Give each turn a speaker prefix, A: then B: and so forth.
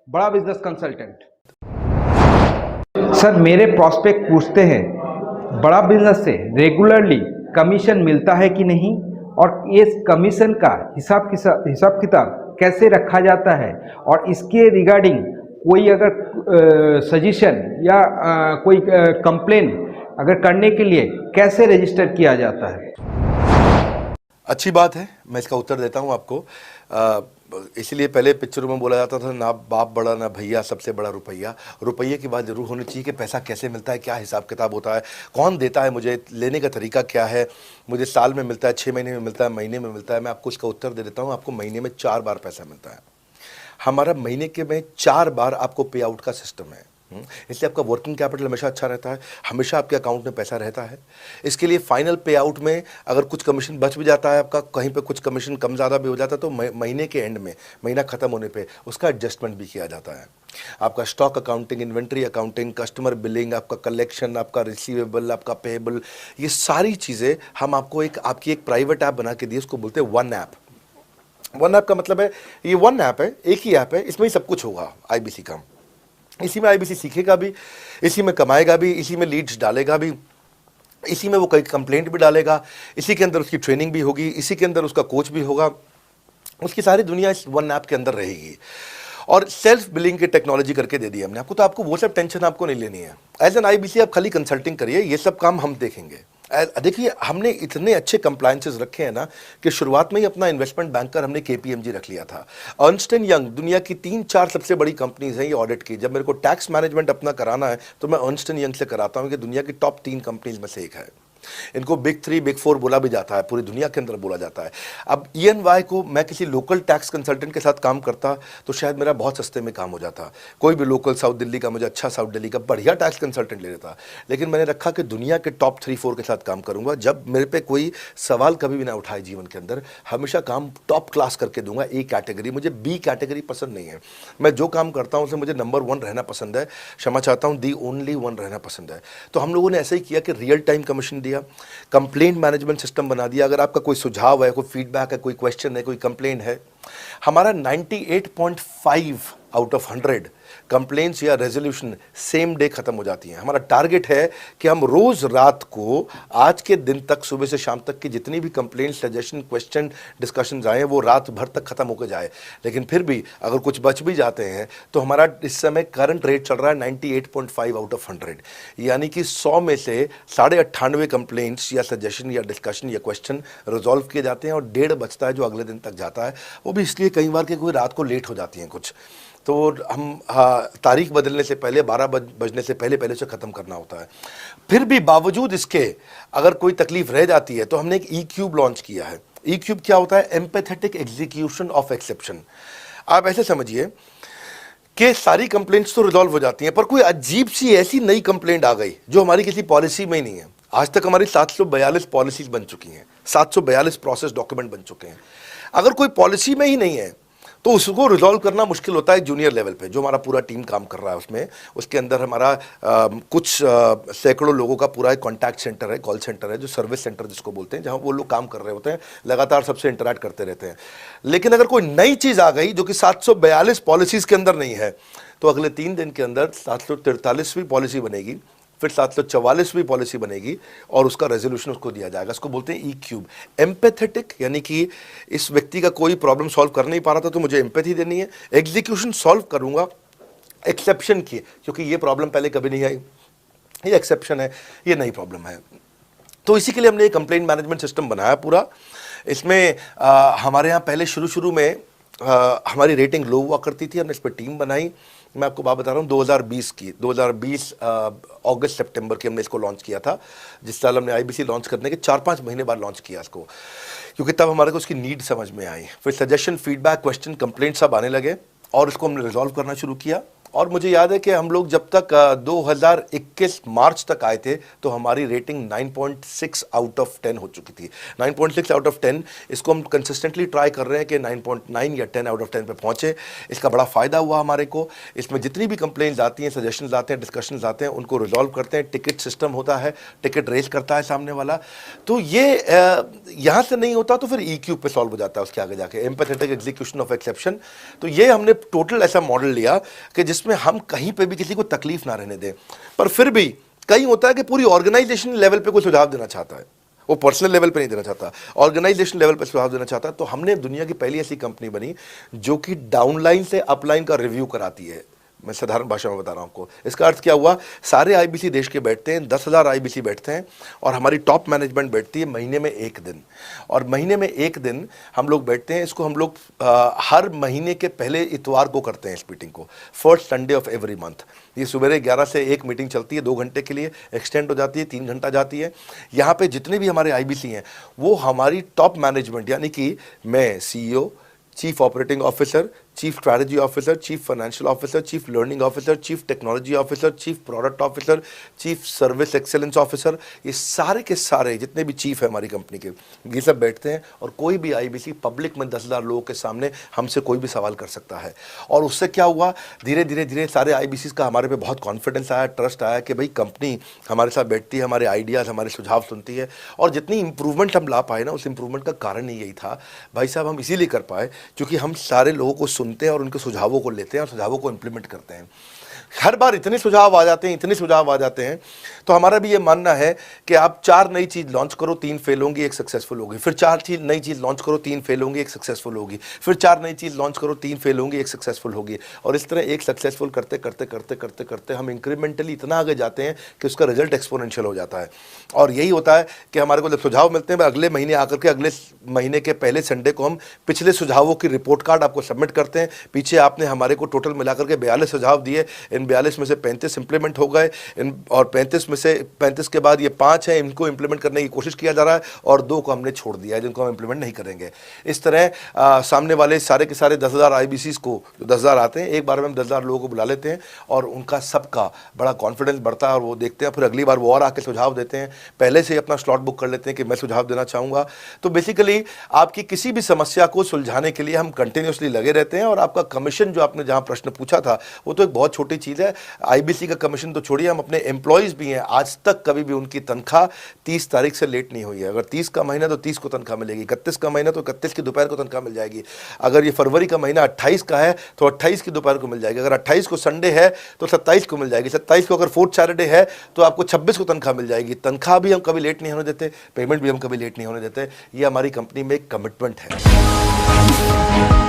A: बड़ा business consultant. Sir, मेरे prospect पूछते हैं बड़ा बिजनेस से रेगुलरली कमीशन मिलता है कि नहीं, और ये कमीशन का हिसाब किताब कैसे रखा जाता है, और इसके रिगार्डिंग कोई अगर सजेशन या कोई कंप्लेन अगर करने के लिए कैसे रजिस्टर किया जाता है।
B: अच्छी बात है, मैं इसका उत्तर देता हूँ आपको। इसीलिए पहले पिक्चरों में बोला जाता था, ना बाप बड़ा ना भैया, सबसे बड़ा रुपया। रुपये की बात जरूर होनी चाहिए कि पैसा कैसे मिलता है, क्या हिसाब किताब होता है, कौन देता है, मुझे लेने का तरीका क्या है, मुझे साल में मिलता है, 6 महीने में मिलता है, महीने में मिलता है। मैं आपको इसका उत्तर दे देता हूँ। आपको महीने में 4 बार पैसा मिलता है। हमारा महीने के में 4 बार आपको पे आउट का सिस्टम है। इसलिए आपका वर्किंग कैपिटल हमेशा अच्छा रहता है, हमेशा आपके अकाउंट में पैसा रहता है। इसके लिए फाइनल पे आउट में अगर कुछ कमीशन बच भी जाता है आपका, कहीं पे कुछ कमीशन कम ज़्यादा भी हो जाता है, तो महीने के एंड में, महीना ख़त्म होने पे उसका एडजस्टमेंट भी किया जाता है। आपका stock accounting, inventory accounting, customer billing, आपका कलेक्शन, आपका रिसीवेबल, आपका पेएबल, ये सारी चीज़ें हम आपको आपकी एक प्राइवेट ऐप बना के दिए, उसको बोलते हैं वन ऐप। वन ऐप का मतलब है, ये वन ऐप है, एक ही ऐप है, इसमें ही सब कुछ होगा आईबीसी का। इसी में आईबीसी सीखेगा भी, इसी में कमाएगा भी, इसी में लीड्स डालेगा भी, इसी में वो कई कंप्लेंट भी डालेगा, इसी के अंदर उसकी ट्रेनिंग भी होगी, इसी के अंदर उसका कोच भी होगा। उसकी सारी दुनिया इस वन ऐप के अंदर रहेगी। और सेल्फ बिलिंग की टेक्नोलॉजी करके दे दी हमने आपको, तो आपको वो सब टेंशन आपको नहीं लेनी है। एज एन आईबीसी आप खाली कंसल्टिंग करिए, ये सब काम हम देखेंगे। देखिए, हमने इतने अच्छे कंप्लायंसेस रखे हैं ना कि शुरुआत में ही अपना इन्वेस्टमेंट बैंकर हमने केपीएमजी रख लिया था। अर्नस्ट एंड यंग, दुनिया की 3-4 सबसे बड़ी कंपनीज हैं ये ऑडिट की। जब मेरे को टैक्स मैनेजमेंट अपना कराना है तो मैं अर्नस्ट एंड यंग से कराता हूँ, कि दुनिया की टॉप 3 कंपनीज में से एक है। इनको बिग 3, बिग 4 बोला भी जाता है, पूरी दुनिया के अंदर बोला जाता है। अब ईएनवाई को मैं किसी लोकल टैक्स कंसल्टेंट के साथ काम करता तो शायद मेरा बहुत सस्ते में काम हो जाता। कोई भी लोकल साउथ दिल्ली का, मुझे अच्छा साउथ दिल्ली का बढ़िया टैक्स कंसल्टेंट ले लेता। लेकिन मैंने रखा कि दुनिया के टॉप 3-4 के साथ काम करूंगा। जब मेरे पे कोई सवाल कभी भी ना उठाए जीवन के अंदर, हमेशा काम टॉप क्लास करके दूंगा। ए कैटेगरी, मुझे बी कैटेगरी पसंद नहीं है। मैं जो काम करता हूं उसमें मुझे नंबर 1 रहना पसंद है। क्षमा चाहता हूं, दी ओनली 1 रहना पसंद है। तो हम लोगों ने ऐसा ही किया कि रियल टाइम कमीशन दिया, कंप्लेंट मैनेजमेंट सिस्टम बना दिया। अगर आपका कोई सुझाव है, कोई फीडबैक है, कोई क्वेश्चन है, कोई कंप्लेंट है, हमारा 98.5 आउट ऑफ 100 कंप्लेंट्स या रेजोल्यूशन सेम डे खत्म हो जाती हैं। हमारा टारगेट है कि हम रोज रात को, आज के दिन तक, सुबह से शाम तक की जितनी भी कंप्लेंट, सजेशन, क्वेश्चन, डिस्कशंस आए वो रात भर तक खत्म होकर जाए। लेकिन फिर भी अगर कुछ बच भी जाते हैं तो हमारा इस समय करंट रेट चल रहा है 98.5 आउट ऑफ 100, यानी कि 100 में से 98.5 कंप्लेंट्स या सजेशन या डिस्कशन या क्वेश्चन रिजॉल्व किए जाते हैं, और 1.5 बचता है जो अगले दिन तक जाता है। वो भी इसलिए कई बार कि कोई रात को लेट हो जाती हैं कुछ, तो हम तारीख बदलने से पहले, 12 बजने से पहले पहले से ख़त्म करना होता है। फिर भी बावजूद इसके अगर कोई तकलीफ रह जाती है तो हमने एक ई क्यूब लॉन्च किया है। ई क्यूब क्या होता है? Empathetic execution of exception. आप ऐसे समझिए कि सारी कंप्लेंट्स तो रिजॉल्व हो जाती हैं, पर कोई अजीब सी ऐसी नई कंप्लेंट आ गई जो हमारी किसी पॉलिसी में ही नहीं है। आज तक हमारी 742 पॉलिसीज बन चुकी हैं, 742 प्रोसेस डॉक्यूमेंट बन चुके हैं। अगर कोई पॉलिसी में ही नहीं है तो उसको रिजॉल्व करना मुश्किल होता है जूनियर लेवल पे, जो हमारा पूरा टीम काम कर रहा है उसमें। उसके अंदर हमारा कुछ सैकड़ों लोगों का पूरा एक कॉन्टैक्ट सेंटर है, कॉल सेंटर है, जो सर्विस सेंटर जिसको बोलते हैं, जहां वो लोग काम कर रहे होते हैं, लगातार सबसे इंटरैक्ट करते रहते हैं। लेकिन अगर कोई नई चीज़ आ गई जो कि 742 पॉलिसीज़ के अंदर नहीं है, तो अगले 3 दिन के अंदर 743वीं पॉलिसी बनेगी, फिर 744वीं पॉलिसी बनेगी, और उसका रेजोल्यूशन उसको दिया जाएगा। इसको बोलते हैं ई क्यूब। एम्पैथेटिक, यानी कि इस व्यक्ति का कोई प्रॉब्लम सॉल्व कर नहीं पा रहा था तो मुझे एम्पैथी देनी है। एग्जीक्यूशन सॉल्व करूंगा एक्सेप्शन की, क्योंकि ये प्रॉब्लम पहले कभी नहीं आई, ये एक्सेप्शन है, ये नई प्रॉब्लम है। तो इसी के लिए हमने एक कंप्लेंट मैनेजमेंट सिस्टम बनाया पूरा। इसमें हमारे यहाँ पहले शुरू में हमारी रेटिंग लो हुआ करती थी, हमने इस पर टीम बनाई। मैं आपको बात बता रहा हूँ 2020 अगस्त सितंबर की हमने इसको लॉन्च किया था। जिस साल हमने आईबीसी लॉन्च करने के 4-5 महीने बाद लॉन्च किया इसको, क्योंकि तब हमारे को उसकी नीड समझ में आई। फिर सजेशन, फीडबैक, क्वेश्चन, कंप्लेंट सब आने लगे, और इसको हमने रिजॉल्व करना शुरू किया। और मुझे याद है कि हम लोग जब तक 2021 मार्च तक आए थे तो हमारी रेटिंग 9.6 आउट ऑफ 10 हो चुकी थी। 9.6 आउट ऑफ 10, इसको हम कंसिस्टेंटली ट्राई कर रहे हैं कि 9.9 या 10 आउट ऑफ 10 पे पहुंचे। इसका बड़ा फ़ायदा हुआ हमारे को। इसमें जितनी भी कंप्लेंट्स आती हैं, सजेशंस आते हैं, डिस्कशंस आते हैं, उनको रिजॉल्व करते हैं। टिकट सिस्टम होता है, टिकट रेज करता है सामने वाला। तो ये यहाँ से नहीं होता तो फिर EQ पे सॉल्व हो जाता है उसके आगे जाके, एम्पैथेटिक एग्जीक्यूशन ऑफ एक्सेप्शन। तो ये हमने टोटल ऐसा मॉडल लिया कि जिसमें हम कहीं पे भी किसी को तकलीफ ना रहने दें। पर फिर भी कहीं होता है कि पूरी ऑर्गेनाइजेशन लेवल पे कोई सुझाव देना चाहता है, वो पर्सनल लेवल पे नहीं देना चाहता, ऑर्गेनाइजेशन लेवल पे सुझाव देना चाहता है। तो हमने दुनिया की पहली ऐसी कंपनी बनी जो कि डाउनलाइन से अपलाइन का रिव्यू कराती है। मैं साधारण भाषा में बता रहा हूँ आपको। इसका अर्थ क्या हुआ, सारे IBC देश के बैठते हैं, 10,000 IBC बैठते हैं और हमारी टॉप मैनेजमेंट बैठती है महीने में एक दिन। और महीने में एक दिन हम लोग बैठते हैं। इसको हम लोग हर महीने के पहले इतवार को करते हैं इस मीटिंग को, first Sunday off every month. ये सुबह 11 से एक मीटिंग चलती है, 2 घंटे के लिए एक्सटेंड हो जाती है, 3 घंटा जाती है। यहाँ पे जितने भी हमारे IBC हैं वो हमारी टॉप मैनेजमेंट, यानी कि मैं CEO, chief operating officer, chief strategy officer, chief financial officer, chief learning officer, chief technology officer, chief product officer, chief service excellence officer, ये सारे के सारे जितने भी चीफ है हमारी कंपनी के, ये सब बैठते हैं। और कोई भी IBC पब्लिक में 10,000 लोगों के सामने हमसे कोई भी सवाल कर सकता है। और उससे क्या हुआ, धीरे धीरे धीरे सारे IBCs का हमारे पे बहुत कॉन्फिडेंस आया, ट्रस्ट आया कि भाई कंपनी हमारे साथ बैठती है, हमारे आइडियाज़, हमारे सुझाव सुनती है। और जितनी इंप्रूवमेंट हम ला पाए ना, उस इंप्रूवमेंट का कारण ही यही था भाई साहब, हम इसीलिए कर पाए क्योंकि हम सारे लोगों को सुनते हैं और उनके सुझावों को लेते हैं और सुझावों को इंप्लीमेंट करते हैं। हर बार इतने सुझाव आ जाते हैं, इतने सुझाव आ जाते हैं। तो हमारा भी ये मानना है कि आप 4 नई चीज़ लॉन्च करो, 3 फेल होंगी, 1 सक्सेसफुल होगी। फिर 4 नई चीज़ लॉन्च करो, 3 फेल होंगी, 1 सक्सेसफुल होगी। फिर 4 नई चीज़ लॉन्च करो, 3 फेल होंगी, 1 सक्सेसफुल होगी। और इस तरह 1 सक्सेसफुल करते करते करते करते करते हम इंक्रीमेंटली इतना आगे जाते हैं कि उसका रिजल्ट एक्सपोनेंशियल हो जाता है। और यही होता है कि हमारे को जब सुझाव मिलते हैं, अगले महीने आकर के अगले महीने के पहले संडे को हम पिछले सुझावों की रिपोर्ट कार्ड आपको सबमिट करते हैं। पीछे आपने हमारे को टोटल मिलाकर के 42 सुझाव दिए, इन 42 में से 35 इंप्लीमेंट हो गए, और 35 में से 35 के बाद ये 5 हैं, इनको इंप्लीमेंट करने की कोशिश किया जा रहा है, और 2 को हमने छोड़ दिया है जिनको हम इंप्लीमेंट नहीं करेंगे। इस तरह सामने वाले सारे के सारे 10,000 IBCs को, जो 10,000 आते हैं, एक बार में हम 10,000 लोगों को बुला लेते हैं और उनका सबका बड़ा कॉन्फिडेंस बढ़ता है। और वो देखते हैं, फिर अगली बार वो और आके सुझाव देते हैं, पहले से ही अपना स्लॉट बुक कर लेते हैं कि मैं सुझाव देना चाहूँगा। तो बेसिकली आपकी किसी भी समस्या को सुलझाने के लिए हम कंटिन्यूसली लगे रहते हैं। और आपका कमीशन, जो आपने जहाँ प्रश्न पूछा था, वो तो एक बहुत छोटी चीज़ है। IBC का कमीशन तो छोड़िए, हम अपने एम्प्लॉयज़ भी हैं, आज तक कभी भी उनकी तनख्वाह 30 तारीख से लेट नहीं हुई है। अगर 30 का महीना तो 30 को तनख्वाह मिलेगी, 31 का महीना तो 31 की दोपहर को तनख्वाह मिल जाएगी। अगर ये फरवरी का महीना 28 का है तो 28 की दोपहर को मिल जाएगी। अगर 28 को संडे है तो 27 को मिल जाएगी। 27 को अगर फोर्थ सैटरडे है तो आपको 26 को तनख्वाह मिल जाएगी। तनख्वाह भी हम कभी लेट नहीं होने देते, पेमेंट भी हम कभी लेट नहीं होने देते। ये हमारी कंपनी में एक कमिटमेंट है।